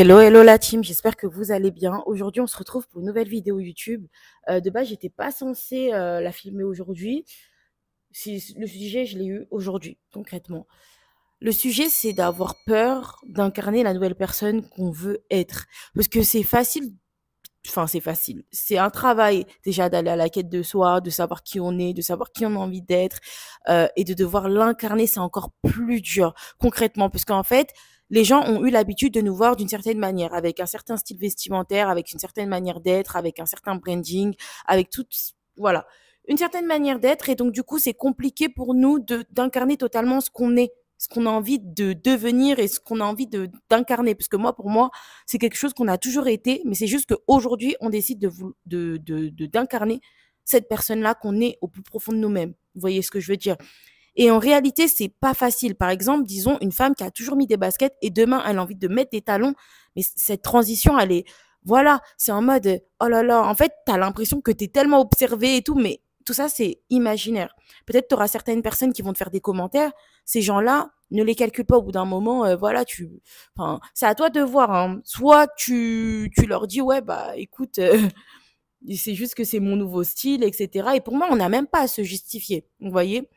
Hello, hello la team, j'espère que vous allez bien. Aujourd'hui, on se retrouve pour une nouvelle vidéo YouTube. De base, j'étais pas censée la filmer aujourd'hui. Le sujet, je l'ai eu aujourd'hui, concrètement. Le sujet, c'est d'avoir peur d'incarner la nouvelle personne qu'on veut être. Parce que c'est facile, enfin c'est facile. C'est un travail déjà d'aller à la quête de soi, de savoir qui on est, de savoir qui on a envie d'être, et de devoir l'incarner, c'est encore plus dur, concrètement. Parce qu'en fait, les gens ont eu l'habitude de nous voir d'une certaine manière, avec un certain style vestimentaire, avec une certaine manière d'être, avec un certain branding, avec tout, voilà, une certaine manière d'être. Et donc, du coup, c'est compliqué pour nous d'incarner totalement ce qu'on est, ce qu'on a envie de devenir et ce qu'on a envie d'incarner. Parce que moi, pour moi, c'est quelque chose qu'on a toujours été, mais c'est juste qu'aujourd'hui, on décide d'incarner cette personne-là qu'on est au plus profond de nous-mêmes. Vous voyez ce que je veux dire? Et en réalité, c'est pas facile. Par exemple, disons une femme qui a toujours mis des baskets et demain elle a envie de mettre des talons, mais cette transition, elle est, voilà, c'est en mode, oh là là, en fait, t'as l'impression que t'es tellement observé et tout, mais tout ça, c'est imaginaire. Peut-être tu auras certaines personnes qui vont te faire des commentaires. Ces gens-là, ne les calcule pas au bout d'un moment. Voilà, enfin, c'est à toi de voir. Hein. Soit tu leur dis, ouais, bah, écoute, c'est juste que c'est mon nouveau style, etc. Et pour moi, on n'a même pas à se justifier. Vous voyez?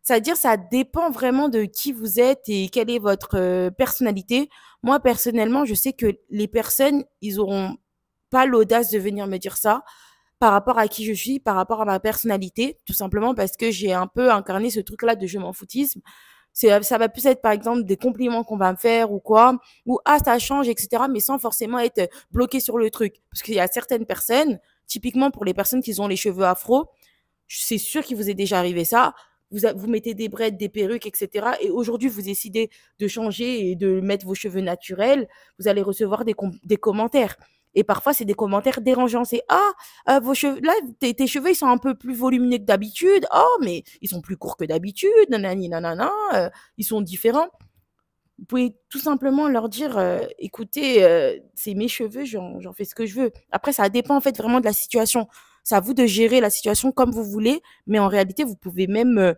C'est-à-dire, ça dépend vraiment de qui vous êtes et quelle est votre personnalité. Moi, personnellement, je sais que les personnes, ils auront pas l'audace de venir me dire ça par rapport à qui je suis, par rapport à ma personnalité, tout simplement parce que j'ai un peu incarné ce truc-là de je m'en foutisme. Ça va plus être, par exemple, des compliments qu'on va me faire ou quoi, ou ah, ça change, etc., mais sans forcément être bloqué sur le truc. Parce qu'il y a certaines personnes, typiquement pour les personnes qui ont les cheveux afro, c'est sûr qu'il vous est déjà arrivé ça. Vous mettez des brettes, des perruques, etc. Et aujourd'hui, vous décidez de changer et de mettre vos cheveux naturels. Vous allez recevoir des commentaires. Et parfois, c'est des commentaires dérangeants. C'est ah, vos cheveux, là, tes cheveux, ils sont un peu plus volumineux que d'habitude. Oh, mais ils sont plus courts que d'habitude. Nanani, nanana. Ils sont différents. Vous pouvez tout simplement leur dire, écoutez, c'est mes cheveux, j'en fais ce que je veux. Après, ça dépend en fait vraiment de la situation. C'est à vous de gérer la situation comme vous voulez, mais en réalité, vous pouvez même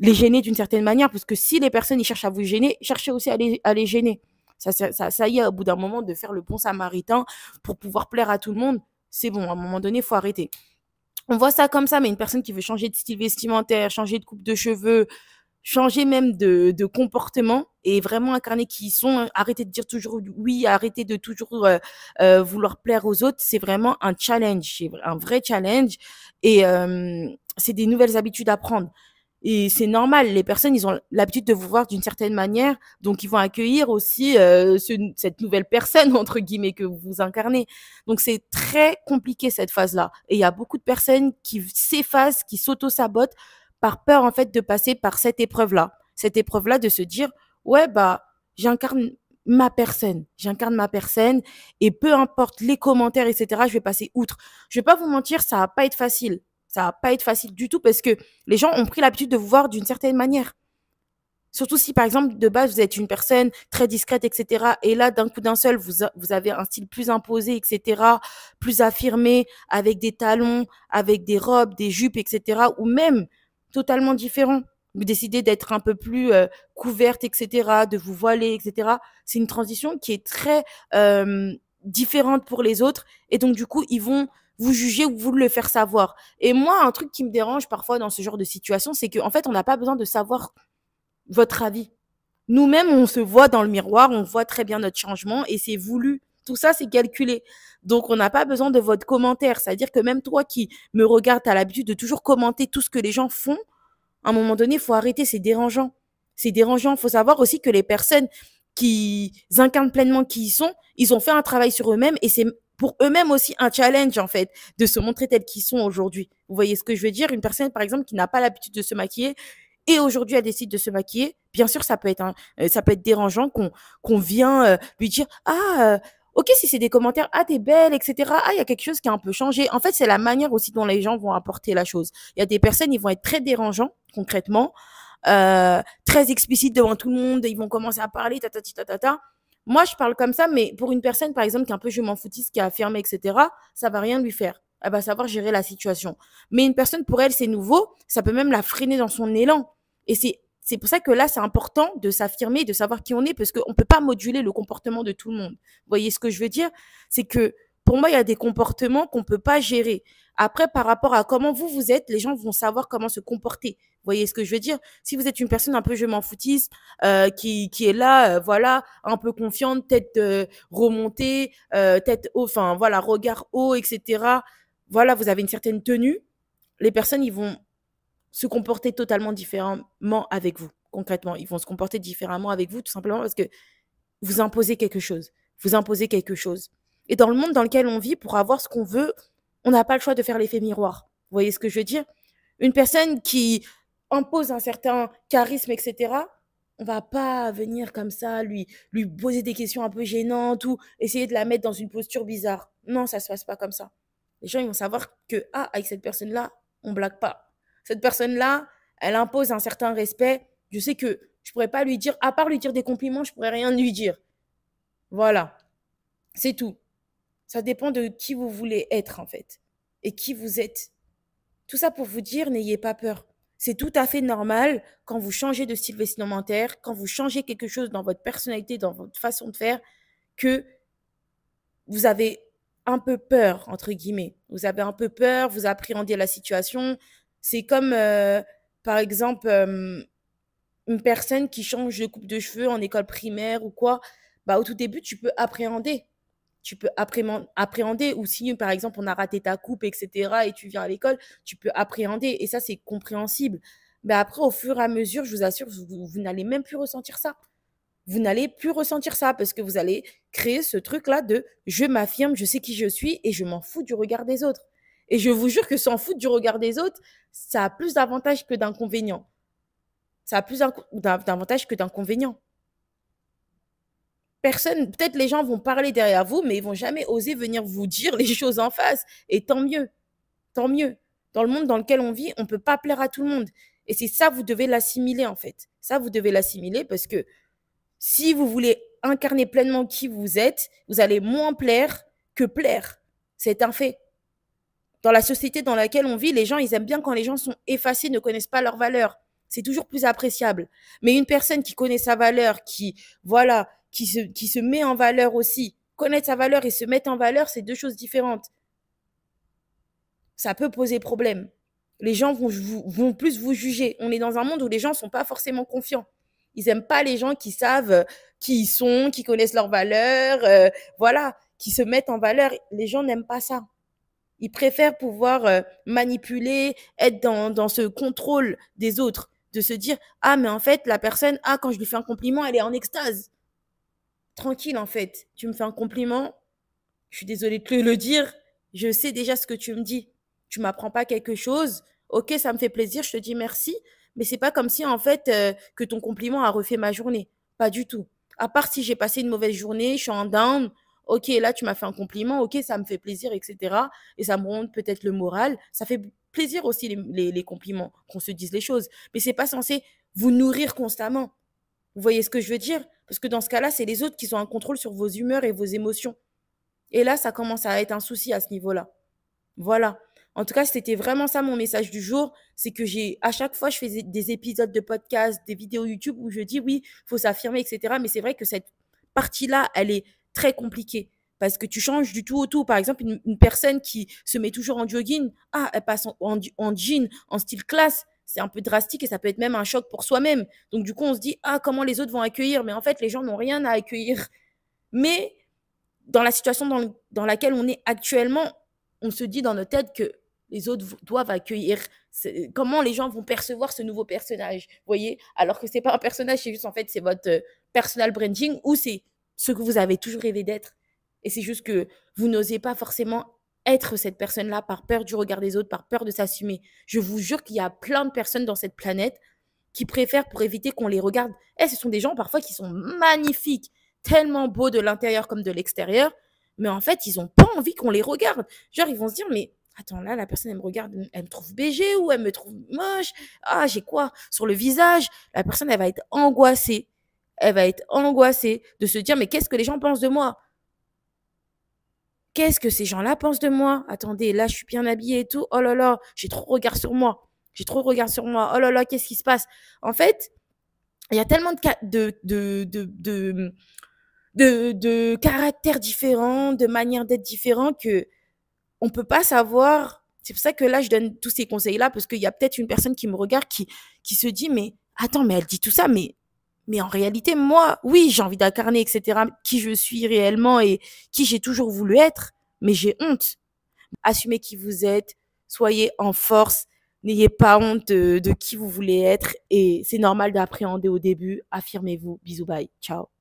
les gêner d'une certaine manière, parce que si les personnes ils cherchent à vous gêner, cherchez aussi à les gêner. Ça y est, au bout d'un moment, de faire le bon samaritain pour pouvoir plaire à tout le monde, c'est bon, à un moment donné, il faut arrêter. On voit ça comme ça, mais une personne qui veut changer de style vestimentaire, changer de coupe de cheveux, changer même de comportement et vraiment incarner qui ils sont, arrêter de dire toujours oui, arrêter de toujours vouloir plaire aux autres, c'est vraiment un challenge, c'est un vrai challenge et c'est des nouvelles habitudes à prendre. Et c'est normal, les personnes, ils ont l'habitude de vous voir d'une certaine manière, donc ils vont accueillir aussi cette nouvelle personne, entre guillemets, que vous incarnez. Donc c'est très compliqué cette phase-là. Et il y a beaucoup de personnes qui s'effacent, qui s'auto-sabotent par peur, en fait, de passer par cette épreuve-là. Cette épreuve-là de se dire, ouais, bah, j'incarne ma personne, et peu importe les commentaires, etc., je vais passer outre. Je vais pas vous mentir, ça va pas être facile. Ça va pas être facile du tout parce que les gens ont pris l'habitude de vous voir d'une certaine manière. Surtout si, par exemple, de base, vous êtes une personne très discrète, etc. Et là, d'un coup d'un seul, vous avez un style plus imposé, etc., plus affirmé, avec des talons, avec des robes, des jupes, etc., ou même totalement différent. Vous décidez d'être un peu plus couverte, etc., de vous voiler, etc. C'est une transition qui est très différente pour les autres. Et donc, du coup, ils vont vous juger ou vous le faire savoir. Et moi, un truc qui me dérange parfois dans ce genre de situation, c'est qu'en fait, on n'a pas besoin de savoir votre avis. Nous-mêmes, on se voit dans le miroir, on voit très bien notre changement et c'est voulu. Tout ça, c'est calculé. Donc, on n'a pas besoin de votre commentaire. C'est-à-dire que même toi qui me regardes, tu as l'habitude de toujours commenter tout ce que les gens font. À un moment donné, il faut arrêter, c'est dérangeant. C'est dérangeant. Il faut savoir aussi que les personnes qui incarnent pleinement qui ils sont, ils ont fait un travail sur eux-mêmes et c'est pour eux-mêmes aussi un challenge, en fait, de se montrer tels qu'ils sont aujourd'hui. Vous voyez ce que je veux dire? Une personne, par exemple, qui n'a pas l'habitude de se maquiller, et aujourd'hui elle décide de se maquiller, bien sûr ça peut être dérangeant qu'on vient lui dire ah ok si c'est des commentaires ah t'es belle etc ah il y a quelque chose qui a un peu changé. En fait c'est la manière aussi dont les gens vont apporter la chose. Il y a des personnes ils vont être très dérangeants concrètement, très explicites devant tout le monde, ils vont commencer à parler ta. Moi je parle comme ça mais pour une personne par exemple qui est un peu je m'en foutiste qui est affirmée etc ça va rien lui faire, elle va savoir gérer la situation. Mais une personne, pour elle, c'est nouveau, ça peut même la freiner dans son élan. Et c'est c'est pour ça que là, c'est important de s'affirmer, de savoir qui on est, parce qu'on ne peut pas moduler le comportement de tout le monde. Vous voyez ce que je veux dire? C'est que pour moi, il y a des comportements qu'on ne peut pas gérer. Après, par rapport à comment vous êtes, les gens vont savoir comment se comporter. Vous voyez ce que je veux dire? Si vous êtes une personne un peu je m'en foutiste, qui est là, voilà, un peu confiante, tête remontée, tête haut, enfin voilà, regard haut, etc. Voilà, vous avez une certaine tenue. Les personnes, ils vont se comporter totalement différemment avec vous, concrètement. Ils vont se comporter différemment avec vous, tout simplement parce que vous imposez quelque chose. Vous imposez quelque chose. Et dans le monde dans lequel on vit, pour avoir ce qu'on veut, on n'a pas le choix de faire l'effet miroir. Vous voyez ce que je veux dire? Une personne qui impose un certain charisme, etc., on va pas venir comme ça, lui poser des questions un peu gênantes ou essayer de la mettre dans une posture bizarre. Non, ça se passe pas comme ça. Les gens, ils vont savoir que, ah, avec cette personne-là, on blague pas. Cette personne-là, elle impose un certain respect. Je sais que je pourrais pas lui dire, à part lui dire des compliments, je pourrais rien lui dire. Voilà, c'est tout. Ça dépend de qui vous voulez être, en fait, et qui vous êtes. Tout ça pour vous dire, n'ayez pas peur. C'est tout à fait normal quand vous changez de style vestimentaire, quand vous changez quelque chose dans votre personnalité, dans votre façon de faire, que vous avez un peu peur, entre guillemets. Vous avez un peu peur, vous appréhendez la situation. C'est comme, par exemple, une personne qui change de coupe de cheveux en école primaire ou quoi. Bah, au tout début, tu peux appréhender. Tu peux appréhender, ou si, par exemple, on a raté ta coupe, etc., et tu viens à l'école, tu peux appréhender. Et ça, c'est compréhensible. Mais après, au fur et à mesure, je vous assure, vous n'allez même plus ressentir ça. Vous n'allez plus ressentir ça parce que vous allez créer ce truc-là de je m'affirme, je sais qui je suis et je m'en fous du regard des autres. Et je vous jure que s'en foutre du regard des autres, ça a plus d'avantages que d'inconvénients. Ça a plus d'avantages que d'inconvénients. Personne, peut-être les gens vont parler derrière vous, mais ils vont jamais oser venir vous dire les choses en face. Et tant mieux, tant mieux. Dans le monde dans lequel on vit, on ne peut pas plaire à tout le monde. Et c'est ça, vous devez l'assimiler en fait. Ça, vous devez l'assimiler parce que si vous voulez incarner pleinement qui vous êtes, vous allez moins plaire que plaire. C'est un fait. Dans la société dans laquelle on vit, les gens, ils aiment bien quand les gens sont effacés, ne connaissent pas leur valeur. C'est toujours plus appréciable. Mais une personne qui connaît sa valeur, voilà, qui se met en valeur aussi, connaître sa valeur et se mettre en valeur, c'est deux choses différentes. Ça peut poser problème. Les gens vont plus vous juger. On est dans un monde où les gens ne sont pas forcément confiants. Ils n'aiment pas les gens qui savent qui ils sont, qui connaissent leurs valeurs, voilà, qui se mettent en valeur. Les gens n'aiment pas ça. Ils préfèrent pouvoir manipuler, être dans ce contrôle des autres, de se dire ah mais en fait la personne, ah quand je lui fais un compliment, elle est en extase. Tranquille en fait, tu me fais un compliment, je suis désolée de te le dire, je sais déjà ce que tu me dis. Tu m'apprends pas quelque chose, ok ça me fait plaisir, je te dis merci, mais c'est pas comme si en fait que ton compliment a refait ma journée, pas du tout. À part si j'ai passé une mauvaise journée, je suis en down, ok là tu m'as fait un compliment, ok ça me fait plaisir, etc. Et ça me remonte peut-être le moral, ça fait plaisir aussi les compliments, qu'on se dise les choses, mais c'est pas censé vous nourrir constamment. Vous voyez ce que je veux dire? Parce que dans ce cas-là, c'est les autres qui ont un contrôle sur vos humeurs et vos émotions. Et là, ça commence à être un souci à ce niveau-là. Voilà. En tout cas, c'était vraiment ça mon message du jour. C'est que à chaque fois, je fais des épisodes de podcast, des vidéos YouTube où je dis oui, il faut s'affirmer, etc. Mais c'est vrai que cette partie-là, elle est très compliquée. Parce que tu changes du tout au tout. Par exemple, une personne qui se met toujours en jogging, ah, elle passe en jean, en style classe. C'est un peu drastique et ça peut être même un choc pour soi-même. Donc, du coup, on se dit, ah, comment les autres vont accueillir? Mais en fait, les gens n'ont rien à accueillir. Mais dans la situation dans laquelle on est actuellement, on se dit dans notre tête que les autres doivent accueillir. Comment les gens vont percevoir ce nouveau personnage, vous voyez? Alors que c'est pas un personnage, c'est juste en fait, c'est votre personal branding ou c'est ce que vous avez toujours rêvé d'être. Et c'est juste que vous n'osez pas forcément être cette personne-là par peur du regard des autres, par peur de s'assumer. Je vous jure qu'il y a plein de personnes dans cette planète qui préfèrent pour éviter qu'on les regarde. Et ce sont des gens parfois qui sont magnifiques, tellement beaux de l'intérieur comme de l'extérieur, mais en fait, ils n'ont pas envie qu'on les regarde. Genre, ils vont se dire, mais attends, là, la personne, elle me regarde, elle me trouve BG ou elle me trouve moche. Ah, j'ai quoi sur le visage? La personne, elle va être angoissée. Elle va être angoissée de se dire, mais qu'est-ce que les gens pensent de moi? Qu'est-ce que ces gens-là pensent de moi? Attendez, là, je suis bien habillée et tout. Oh là là, j'ai trop de regard sur moi. J'ai trop de regard sur moi. Oh là là, qu'est-ce qui se passe? En fait, Il y a tellement de caractères différents, de manières d'être différents que on peut pas savoir. C'est pour ça que là, je donne tous ces conseils-là parce qu'il y a peut-être une personne qui me regarde qui se dit, mais attends, mais elle dit tout ça, mais en réalité, moi, oui, j'ai envie d'incarner, etc., qui je suis réellement et qui j'ai toujours voulu être, mais j'ai honte. Assumez qui vous êtes, soyez en force, n'ayez pas honte de qui vous voulez être et c'est normal d'appréhender au début. Affirmez-vous. Bisous, bye, ciao.